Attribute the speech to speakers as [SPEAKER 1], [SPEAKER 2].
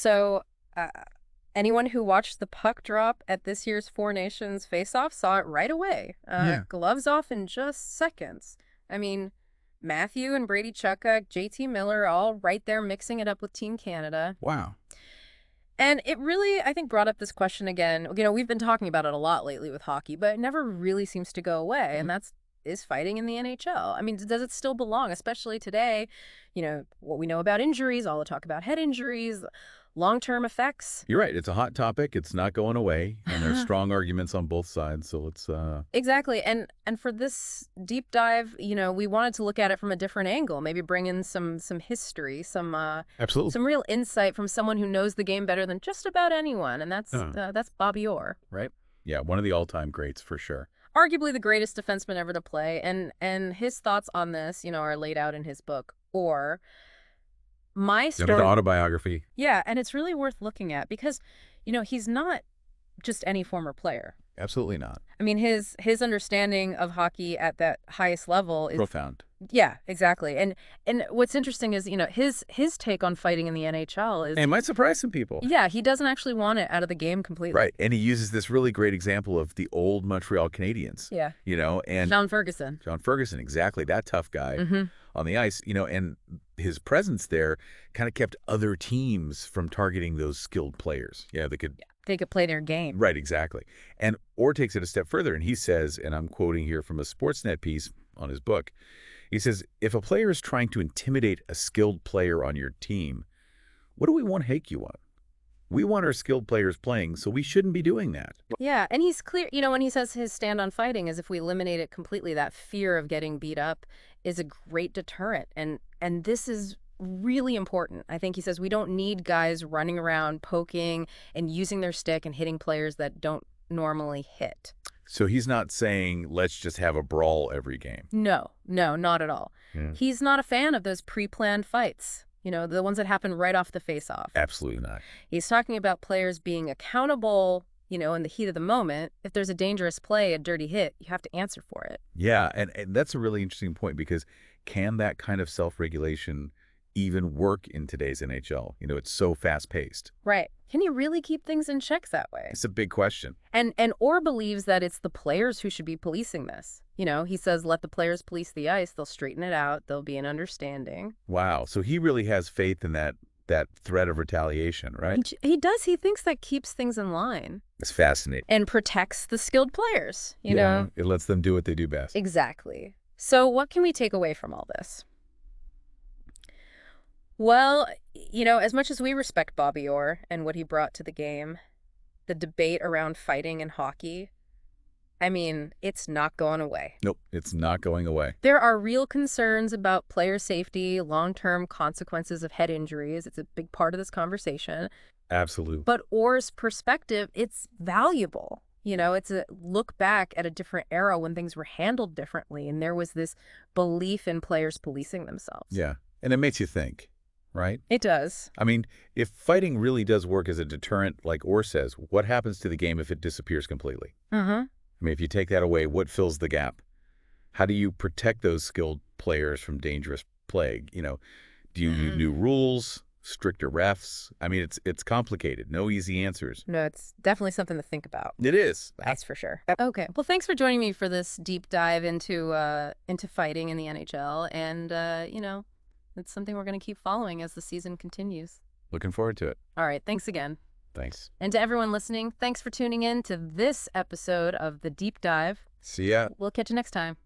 [SPEAKER 1] So, uh, anyone who watched the puck drop at this year's Four Nations face-off saw it right away.
[SPEAKER 2] Yeah.
[SPEAKER 1] Gloves off in just seconds. I mean, Matthew and Brady Chukka, JT Miller, all right there mixing it up with Team Canada.
[SPEAKER 2] Wow.
[SPEAKER 1] And it really, I think, brought up this question again. You know, we've been talking about it a lot lately with hockey, but it never really seems to go away. And is fighting in the NHL. I mean, does it still belong, especially today? You know, what we know about injuries, all the talk about head injuries, long-term effects.
[SPEAKER 2] You're right. It's a hot topic. It's not going away, and there's strong arguments on both sides. So let's.
[SPEAKER 1] Exactly. And for this deep dive, you know, we wanted to look at it from a different angle, maybe bring in some history,
[SPEAKER 2] Absolutely.
[SPEAKER 1] some real insight from someone who knows the game better than just about anyone, and that's Bobby Orr.
[SPEAKER 2] Right. Yeah, one of the all-time greats for sure.
[SPEAKER 1] Arguably the greatest defenseman ever to play, and his thoughts on this, you know, are laid out in his book. Or my
[SPEAKER 2] The
[SPEAKER 1] story.
[SPEAKER 2] autobiography.
[SPEAKER 1] Yeah, and it's really worth looking at because, you know, he's not just any former player.
[SPEAKER 2] Absolutely not.
[SPEAKER 1] I mean, his understanding of hockey at that highest level is
[SPEAKER 2] Profound.
[SPEAKER 1] yeah, exactly. And what's interesting is, you know, his take on fighting in the NHL is
[SPEAKER 2] And it might surprise some people.
[SPEAKER 1] yeah, he doesn't actually want it out of the game completely.
[SPEAKER 2] Right. And he uses this really great example of the old Montreal Canadiens.
[SPEAKER 1] Yeah.
[SPEAKER 2] You know, and
[SPEAKER 1] John Ferguson.
[SPEAKER 2] John Ferguson, exactly, that tough guy
[SPEAKER 1] Mm-hmm.
[SPEAKER 2] on the ice, you know, and his presence there kind of kept other teams from targeting those skilled players. Yeah, they could.
[SPEAKER 1] They could play their game.
[SPEAKER 2] Right, exactly. And Orr takes it a step further, and he says, and I'm quoting here from a Sportsnet piece on his book, he says, if a player is trying to intimidate a skilled player on your team, what do we want to hake you on? We want our skilled players playing, so we shouldn't be doing that.
[SPEAKER 1] Yeah, and he's clear, you know, when he says his stand on fighting is if we eliminate it completely, that fear of getting beat up is a great deterrent. And this is really important. I think he says we don't need guys running around poking and using their stick and hitting players that don't normally hit.
[SPEAKER 2] So he's not saying, let's just have a brawl every game.
[SPEAKER 1] No, not at all.
[SPEAKER 2] Yeah.
[SPEAKER 1] He's not a fan of those pre-planned fights, you know, the ones that happen right off the face-off.
[SPEAKER 2] Absolutely not.
[SPEAKER 1] He's talking about players being accountable, you know, in the heat of the moment. If there's a dangerous play, a dirty hit, you have to answer for it.
[SPEAKER 2] Yeah, and that's a really interesting point because can that kind of self-regulation even work in today's NHL? You know, it's so fast-paced.
[SPEAKER 1] Right. Can you really keep things in check that way?
[SPEAKER 2] It's a big question.
[SPEAKER 1] And Orr believes that it's the players who should be policing this. You know, he says, let the players police the ice. They'll straighten it out. There'll be an understanding.
[SPEAKER 2] Wow. So he really has faith in that threat of retaliation, right?
[SPEAKER 1] He does. He thinks that keeps things in line.
[SPEAKER 2] It's fascinating.
[SPEAKER 1] And protects the skilled players, you know?
[SPEAKER 2] It lets them do what they do best.
[SPEAKER 1] Exactly. So what can we take away from all this? Well, you know, as much as we respect Bobby Orr and what he brought to the game, the debate around fighting in hockey, I mean, it's not going away.
[SPEAKER 2] Nope, it's not going away.
[SPEAKER 1] There are real concerns about player safety, long-term consequences of head injuries. It's a big part of this conversation.
[SPEAKER 2] Absolutely.
[SPEAKER 1] But Orr's perspective, it's valuable. You know, it's a look back at a different era when things were handled differently, and there was this belief in players policing themselves.
[SPEAKER 2] Yeah, and it makes you think. Right?
[SPEAKER 1] It does.
[SPEAKER 2] I mean, if fighting really does work as a deterrent, like Orr says, what happens to the game if it disappears completely?
[SPEAKER 1] Mm-hmm.
[SPEAKER 2] I mean, if you take that away, what fills the gap? How do you protect those skilled players from dangerous play? You know, do you need new rules, stricter refs? I mean, it's complicated. No easy answers.
[SPEAKER 1] No, it's definitely something to think about.
[SPEAKER 2] It is.
[SPEAKER 1] That's for sure. Okay. Well, thanks for joining me for this deep dive into fighting in the NHL. And, you know, it's something we're going to keep following as the season continues.
[SPEAKER 2] Looking forward to it.
[SPEAKER 1] All right. Thanks again.
[SPEAKER 2] Thanks.
[SPEAKER 1] And to everyone listening, thanks for tuning in to this episode of The Deep Dive.
[SPEAKER 2] See ya.
[SPEAKER 1] We'll catch you next time.